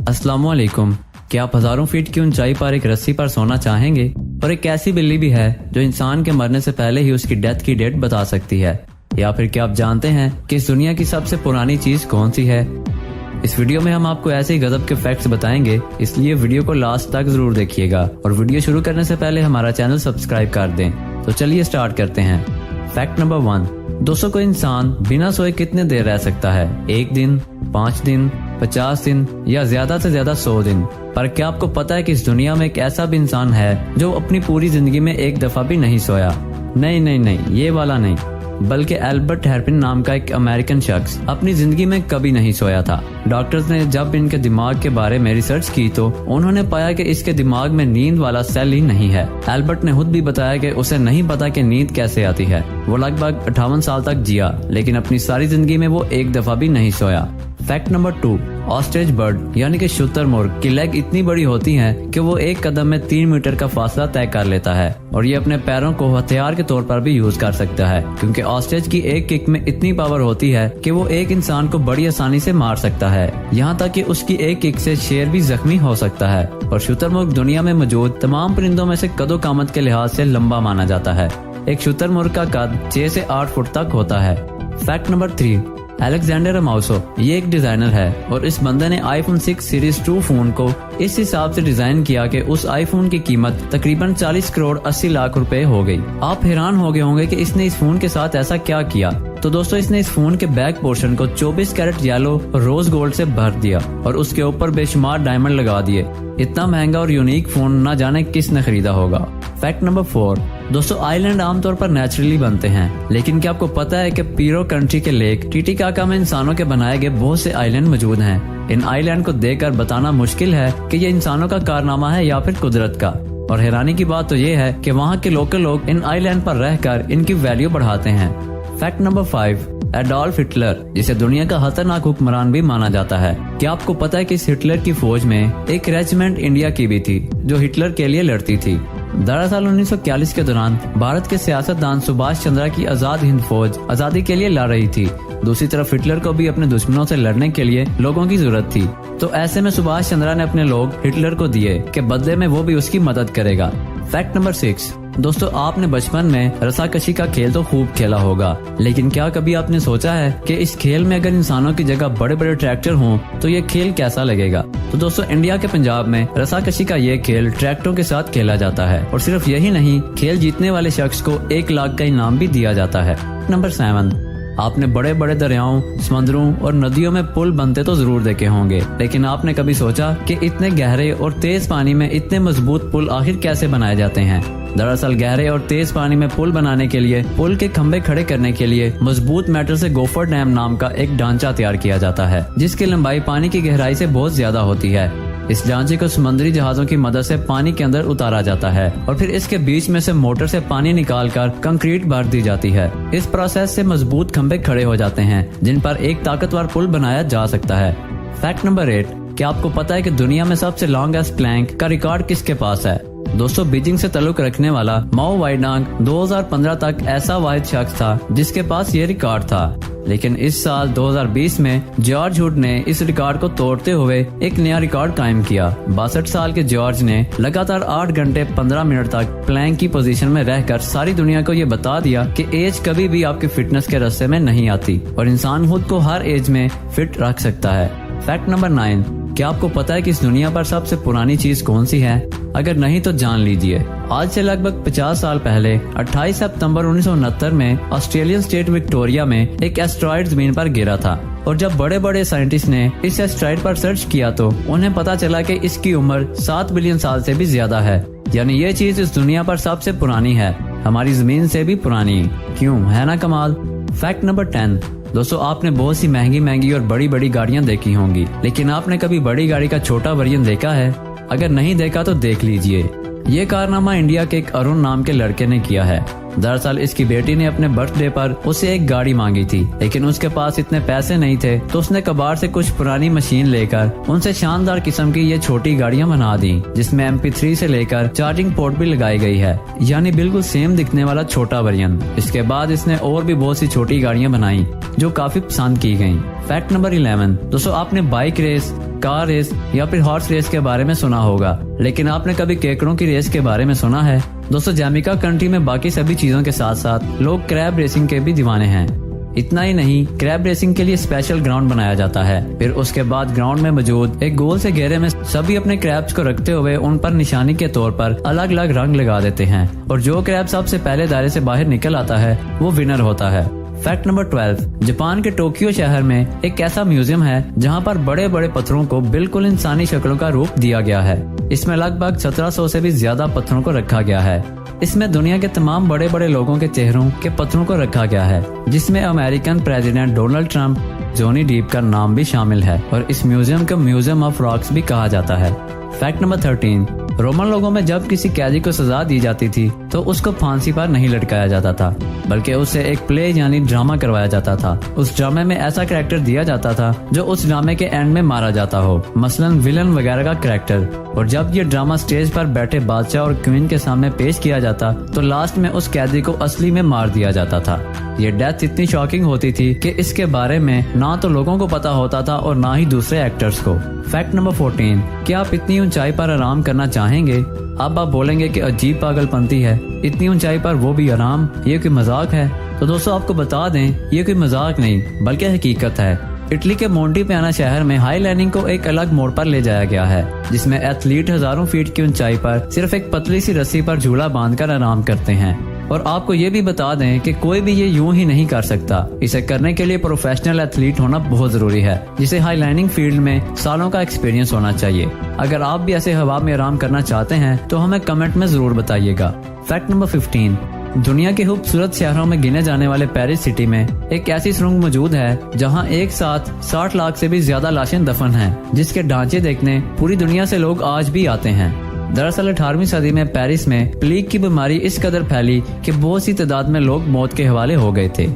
अस्सलामुअलैकुम। क्या आप हजारों फीट की ऊंचाई पर एक रस्सी पर सोना चाहेंगे? और एक ऐसी बिल्ली भी है जो इंसान के मरने से पहले ही उसकी डेथ की डेट बता सकती है। या फिर क्या आप जानते हैं कि इस दुनिया की सबसे पुरानी चीज कौन सी है? इस वीडियो में हम आपको ऐसे ही गजब के फैक्ट्स बताएंगे, इसलिए वीडियो को लास्ट तक जरूर देखिएगा और वीडियो शुरू करने से पहले हमारा चैनल सब्सक्राइब कर दें। तो चलिए स्टार्ट करते हैं। फैक्ट नंबर 1, दोस्तों कोई इंसान बिना सोए कितने देर रह सकता है? 1 दिन, 5 दिन, 50 दिन या ज्यादा से ज्यादा 100 दिन। पर क्या आपको पता है कि इस दुनिया में एक ऐसा भी इंसान है जो अपनी पूरी जिंदगी में एक दफा भी नहीं सोया? नहीं, ये वाला नहीं, बल्कि एल्बर्ट हेरपिन नाम का एक अमेरिकन शख्स अपनी जिंदगी में कभी नहीं सोया था। डॉक्टर्स ने जब इनके दिमाग के बारे में रिसर्च की तो उन्होंने पाया कि इसके दिमाग में नींद वाला सेल ही नहीं है। एल्बर्ट ने खुद भी बताया कि उसे नहीं पता कि नींद कैसे आती है। वो लगभग 58 साल तक जिया, लेकिन अपनी सारी जिंदगी में वो एक दफा भी नहीं सोया। फैक्ट नंबर 2, ऑस्ट्रिच बर्ड यानी कि शुतुरमुर्ग की लेग इतनी बड़ी होती है कि वो एक कदम में 3 मीटर का फासला तय कर लेता है और ये अपने पैरों को हथियार के तौर पर भी यूज कर सकता है, क्योंकि ऑस्ट्रिच की एक किक में इतनी पावर होती है कि वो एक इंसान को बड़ी आसानी से मार सकता है। यहाँ तक कि उसकी एक किक से शेर भी जख्मी हो सकता है। और शुतुरमुर्ग दुनिया में मौजूद तमाम परिंदों में से कदो कामत के लिहाज से लंबा माना जाता है। एक शुतुरमुर्ग का कद 6 से 8 फुट तक होता है। फैक्ट नंबर 3, अलेक्जेंडर अमाउसो ये एक डिजाइनर है और इस बंदे ने आईफोन 6 सीरीज 2 फोन को इस हिसाब से डिजाइन किया कि उस आईफोन की कीमत तकरीबन 40 करोड़ 80 लाख रुपए हो गई। आप हैरान हो गए होंगे कि इसने इस फोन के साथ ऐसा क्या किया। तो दोस्तों इसने इस फोन के बैक पोर्शन को 24 कैरेट येलो और रोज गोल्ड से भर दिया और उसके ऊपर बेशुमार डायमंड लगा दिए। इतना महंगा और यूनिक फोन ना जाने किसने खरीदा होगा। फैक्ट नंबर 4, दोस्तों आइलैंड आमतौर पर नेचुरली बनते हैं, लेकिन क्या आपको पता है कि पीरो कंट्री के लेक टिटिकाका में इंसानों के बनाए गए बहुत से आइलैंड मौजूद हैं। इन आइलैंड को देखकर बताना मुश्किल है कि ये इंसानों का कारनामा है या फिर कुदरत का। और हैरानी की बात तो ये है कि वहाँ के लोकल लोग इन आइलैंड पर रहकर इनकी वैल्यू बढ़ाते हैं। फैक्ट नंबर 5, एडोल्फ हिटलर जिसे दुनिया का खतरनाक हुक्मरान भी माना जाता है। क्या आपको पता है कि इस हिटलर की फौज में एक रेजिमेंट इंडिया की भी थी जो हिटलर के लिए लड़ती थी। दरअसल 1941 के दौरान भारत के सियासतदान सुभाष चंद्र की आजाद हिंद फौज आजादी के लिए लड़ रही थी। दूसरी तरफ हिटलर को भी अपने दुश्मनों से लड़ने के लिए लोगों की जरूरत थी। तो ऐसे में सुभाष चंद्र ने अपने लोग हिटलर को दिए कि बदले में वो भी उसकी मदद करेगा। फैक्ट नंबर 6, दोस्तों आपने बचपन में रस्साकशी का खेल तो खूब खेला होगा, लेकिन क्या कभी आपने सोचा है कि इस खेल में अगर इंसानों की जगह बड़े बड़े ट्रैक्टर हों तो ये खेल कैसा लगेगा? तो दोस्तों इंडिया के पंजाब में रस्साकशी का ये खेल ट्रैक्टरों के साथ खेला जाता है और सिर्फ यही नहीं, खेल जीतने वाले शख्स को 1 लाख का इनाम भी दिया जाता है। नंबर 7, आपने बड़े बड़े दरियाओं, समंदरों और नदियों में पुल बनते तो जरूर देखे होंगे, लेकिन आपने कभी सोचा कि इतने गहरे और तेज पानी में इतने मजबूत पुल आखिर कैसे बनाए जाते हैं? दरअसल गहरे और तेज पानी में पुल बनाने के लिए पुल के खंभे खड़े करने के लिए मजबूत मेटल से गोफर डैम नाम का एक ढांचा तैयार किया जाता है, जिसकी लंबाई पानी की गहराई से बहुत ज्यादा होती है। इस ढांचे को समुद्री जहाजों की मदद से पानी के अंदर उतारा जाता है और फिर इसके बीच में से मोटर से पानी निकालकर कंक्रीट भर दी जाती है। इस प्रोसेस से मजबूत खंभे खड़े हो जाते हैं जिन पर एक ताकतवर पुल बनाया जा सकता है। फैक्ट नंबर 8, क्या आपको पता है कि दुनिया में सबसे लॉन्गेस्ट प्लैंक का रिकॉर्ड किसके पास है? दोस्तों बीजिंग से ताल्लुक रखने वाला माओ वाइडांग 2015 तक ऐसा वाहिद शख्स था जिसके पास ये रिकॉर्ड था, लेकिन इस साल 2020 में जॉर्ज हुड ने इस रिकॉर्ड को तोड़ते हुए एक नया रिकॉर्ड कायम किया। 62 साल के जॉर्ज ने लगातार 8 घंटे 15 मिनट तक प्लैंक की पोजीशन में रहकर सारी दुनिया को ये बता दिया कि एज कभी भी आपकी फिटनेस के रास्ते में नहीं आती और इंसान खुद को हर एज में फिट रख सकता है। फैक्ट नंबर 9, क्या आपको पता है कि इस दुनिया पर सबसे पुरानी चीज कौन सी है? अगर नहीं तो जान लीजिए। आज से लगभग 50 साल पहले 28 सितंबर 1969 में ऑस्ट्रेलियन स्टेट विक्टोरिया में एक एस्ट्रॉइड जमीन पर गिरा था और जब बड़े बड़े साइंटिस्ट ने इस एस्ट्रॉइड पर सर्च किया तो उन्हें पता चला कि इसकी उम्र 7 बिलियन साल से भी ज्यादा है। यानी ये चीज इस दुनिया पर सबसे पुरानी है, हमारी जमीन से भी पुरानी। क्यों, है ना कमाल? फैक्ट नंबर 10, दोस्तों आपने बहुत सी महंगी और बड़ी बड़ी गाड़ियां देखी होंगी, लेकिन आपने कभी बड़ी गाड़ी का छोटा वर्जन देखा है? अगर नहीं देखा तो देख लीजिए। ये कारनामा इंडिया के एक अरुण नाम के लड़के ने किया है। दरअसल इसकी बेटी ने अपने बर्थडे पर उसे एक गाड़ी मांगी थी, लेकिन उसके पास इतने पैसे नहीं थे, तो उसने कबाड़ से कुछ पुरानी मशीन लेकर उनसे शानदार किस्म की ये छोटी गाड़ियां बना दी, जिसमें MP3 से लेकर चार्जिंग पोर्ट भी लगाई गई है, यानी बिल्कुल सेम दिखने वाला छोटा वर्जन। इसके बाद इसने और भी बहुत सी छोटी गाड़ियां बनाई जो काफी पसंद की गयी। फैक्ट नंबर 11, दोस्तों आपने बाइक रेस, कार रेस या फिर हॉर्स रेस के बारे में सुना होगा, लेकिन आपने कभी केकड़ों की रेस के बारे में सुना है? दोस्तों, जैमाइका कंट्री में बाकी सभी चीजों के साथ साथ लोग क्रैब रेसिंग के भी दीवाने हैं। इतना ही नहीं, क्रैब रेसिंग के लिए स्पेशल ग्राउंड बनाया जाता है। फिर उसके बाद ग्राउंड में मौजूद एक गोल से घेरे में सभी अपने क्रैब्स को रखते हुए उन पर निशानी के तौर पर अलग अलग रंग लगा देते हैं, और जो क्रैब सबसे पहले दायरे से बाहर निकल आता है वो विनर होता है। फैक्ट नंबर 12, जापान के टोक्यो शहर में एक ऐसा म्यूजियम है जहां पर बड़े बड़े पत्थरों को बिल्कुल इंसानी शक्लों का रूप दिया गया है। इसमें लगभग 1700 से भी ज्यादा पत्थरों को रखा गया है। इसमें दुनिया के तमाम बड़े बड़े लोगों के चेहरों के पत्थरों को रखा गया है, जिसमें American president Donald Trump, Johnny deep का नाम भी शामिल है, और इस म्यूजियम को म्यूजियम ऑफ रॉक्स भी कहा जाता है। फैक्ट नंबर 13, रोमन लोगों में जब किसी कैदी को सजा दी जाती थी तो उसको फांसी पर नहीं लटकाया जाता था, बल्कि उससे एक प्ले यानी ड्रामा करवाया जाता था। उस ड्रामे में ऐसा कैरेक्टर दिया जाता था जो उस ड्रामे के एंड में मारा जाता हो, मसलन विलन वगैरह का कैरेक्टर। और जब ये ड्रामा स्टेज पर बैठे बादशाह और क्वीन के सामने पेश किया जाता तो लास्ट में उस कैदी को असली में मार दिया जाता था। ये डेथ इतनी शॉकिंग होती थी कि इसके बारे में ना तो लोगों को पता होता था और ना ही दूसरे एक्टर्स को। फैक्ट नंबर 14, क्या आप इतनी ऊंचाई पर आराम करना चाहेंगे? अब आप बोलेंगे कि अजीब पागलपंती है, इतनी ऊंचाई पर वो भी आराम, ये कोई मजाक है? तो दोस्तों, आपको बता दें, ये कोई मजाक नहीं बल्कि हकीकत है। इटली के मोंटीपियाना शहर में हाई लैंडिंग को एक अलग मोड़ पर ले जाया गया है, जिसमें एथलीट हजारों फीट की ऊंचाई पर सिर्फ एक पतली सी रस्सी पर झूला बांधकर आराम करते हैं। और आपको ये भी बता दें कि कोई भी ये यूं ही नहीं कर सकता। इसे करने के लिए प्रोफेशनल एथलीट होना बहुत जरूरी है, जिसे हाई लैंडिंग फील्ड में सालों का एक्सपीरियंस होना चाहिए। अगर आप भी ऐसे हवा में आराम करना चाहते हैं तो हमें कमेंट में जरूर बताइएगा। फैक्ट नंबर 15, दुनिया के खूबसूरत शहरों में गिने जाने वाले पेरिस सिटी में एक ऐसी सुरंग मौजूद है जहां एक साथ 60 लाख से भी ज्यादा लाशें दफन हैं, जिसके ढांचे देखने पूरी दुनिया से लोग आज भी आते हैं। दरअसल 18वीं सदी में पेरिस में प्लेग की बीमारी इस कदर फैली कि बहुत सी तादाद में लोग मौत के हवाले हो गए थे।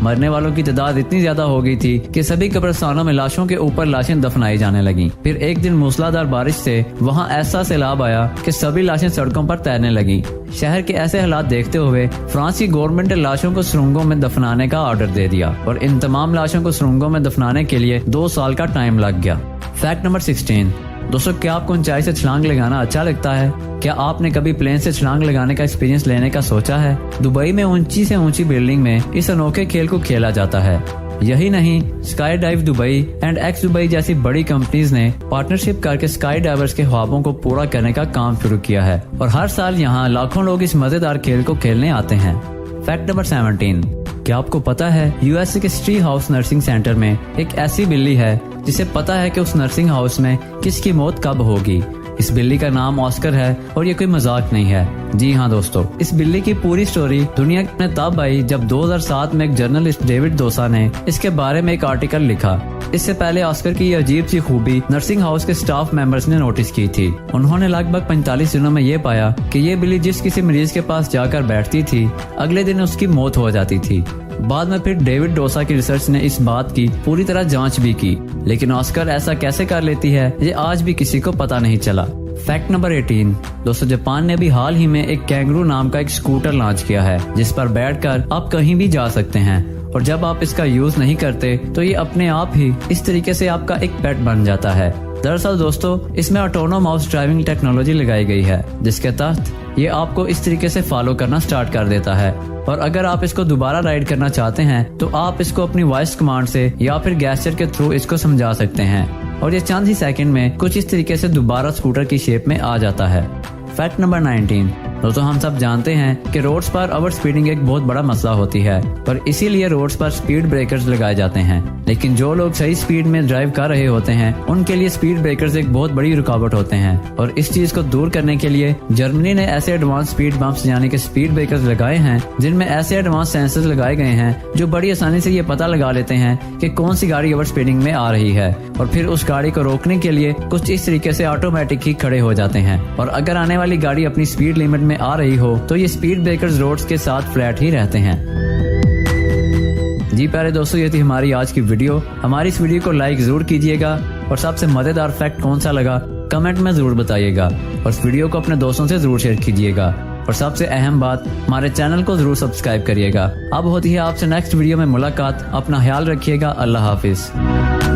मरने वालों की तादाद इतनी ज्यादा हो गई थी कि सभी कब्रिस्तानों में लाशों के ऊपर लाशें दफनाई जाने लगी। फिर एक दिन मूसलाधार बारिश से वहां ऐसा सैलाब आया कि सभी लाशें सड़कों पर तैरने लगी। शहर के ऐसे हालात देखते हुए फ्रांस की गवर्नमेंट ने लाशों को सुरंगों में दफनाने का ऑर्डर दे दिया, और इन तमाम लाशों को सुरंगों में दफनाने के लिए 2 साल का टाइम लग गया। फैक्ट नंबर 16, दोस्तों, क्या आपको ऊंचाई से छलांग लगाना अच्छा लगता है? क्या आपने कभी प्लेन से छलांग लगाने का एक्सपीरियंस लेने का सोचा है? दुबई में ऊंची से ऊंची बिल्डिंग में इस अनोखे खेल को खेला जाता है। यही नहीं, sky dive Dubai and x Dubai जैसी बड़ी कंपनीज ने पार्टनरशिप करके स्काई डाइवर्स के ख्वाबों को पूरा करने का काम शुरू किया है, और हर साल यहाँ लाखों लोग इस मजेदार खेल को खेलने आते हैं। फैक्ट नंबर 17, क्या आपको पता है यूएसए के स्ट्री हाउस नर्सिंग सेंटर में एक ऐसी बिल्ली है जिसे पता है कि उस नर्सिंग हाउस में किसकी मौत कब होगी? इस बिल्ली का नाम ऑस्कर है, और ये कोई मजाक नहीं है। जी हाँ दोस्तों, इस बिल्ली की पूरी स्टोरी दुनिया में तब आई जब 2007 में एक जर्नलिस्ट डेविड दोसा ने इसके बारे में एक आर्टिकल लिखा। इससे पहले ऑस्कर की ये अजीब सी खूबी नर्सिंग हाउस के स्टाफ मेंबर्स ने नोटिस की थी। उन्होंने लगभग 45 दिनों में ये पाया कि ये बिल्ली जिस किसी मरीज के पास जाकर बैठती थी, अगले दिन उसकी मौत हो जाती थी। बाद में फिर डेविड डोसा की रिसर्च ने इस बात की पूरी तरह जांच भी की, लेकिन ऑस्कर ऐसा कैसे कर लेती है ये आज भी किसी को पता नहीं चला। फैक्ट नंबर 18, दोस्तों, जापान ने भी हाल ही में एक कैंगरू नाम का एक स्कूटर लॉन्च किया है, जिस पर बैठकर आप कहीं भी जा सकते हैं, और जब आप इसका यूज नहीं करते तो ये अपने आप ही इस तरीके से आपका एक पेट बन जाता है। दरअसल दोस्तों, इसमें ऑटोनोमस ड्राइविंग टेक्नोलॉजी लगाई गई है, जिसके तहत ये आपको इस तरीके से फॉलो करना स्टार्ट कर देता है, और अगर आप इसको दोबारा राइड करना चाहते हैं तो आप इसको अपनी वॉइस कमांड से या फिर गेस्चर के थ्रू इसको समझा सकते हैं, और ये चंद ही सेकंड में कुछ इस तरीके से दोबारा स्कूटर की शेप में आ जाता है। फैक्ट नंबर 19, दोस्तों, हम सब जानते हैं कि रोड्स पर ओवर स्पीडिंग एक बहुत बड़ा मसला होती है, और इसीलिए रोड्स पर स्पीड ब्रेकर्स लगाए जाते हैं। लेकिन जो लोग सही स्पीड में ड्राइव कर रहे होते हैं उनके लिए स्पीड ब्रेकर्स एक बहुत बड़ी रुकावट होते हैं, और इस चीज को दूर करने के लिए जर्मनी ने ऐसे एडवांस स्पीड बम्प्स यानी कि स्पीड ब्रेकर्स लगाए हैं, जिनमें ऐसे एडवांस सेंसर्स लगाए गए हैं जो बड़ी आसानी से ये पता लगा लेते हैं कि कौन सी गाड़ी ओवर स्पीडिंग में आ रही है, और फिर उस गाड़ी को रोकने के लिए कुछ इस तरीके से ऑटोमेटिक ही खड़े हो जाते हैं, और अगर आने वाली गाड़ी अपनी स्पीड लिमिट में आ रही हो तो ये स्पीड ब्रेकर्स रोड्स के साथ फ्लैट ही रहते हैं। जी प्यारे दोस्तों, ये थी हमारी आज की वीडियो। हमारी इस वीडियो को लाइक जरूर कीजिएगा, और सबसे मजेदार फैक्ट कौन सा लगा कमेंट में जरूर बताइएगा, और इस वीडियो को अपने दोस्तों से जरूर शेयर कीजिएगा, और सबसे अहम बात, हमारे चैनल को जरूर सब्सक्राइब करिएगा। अब होती है आपसे नेक्स्ट वीडियो में मुलाकात। अपना ख्याल रखिएगा। अल्लाह हाफिज।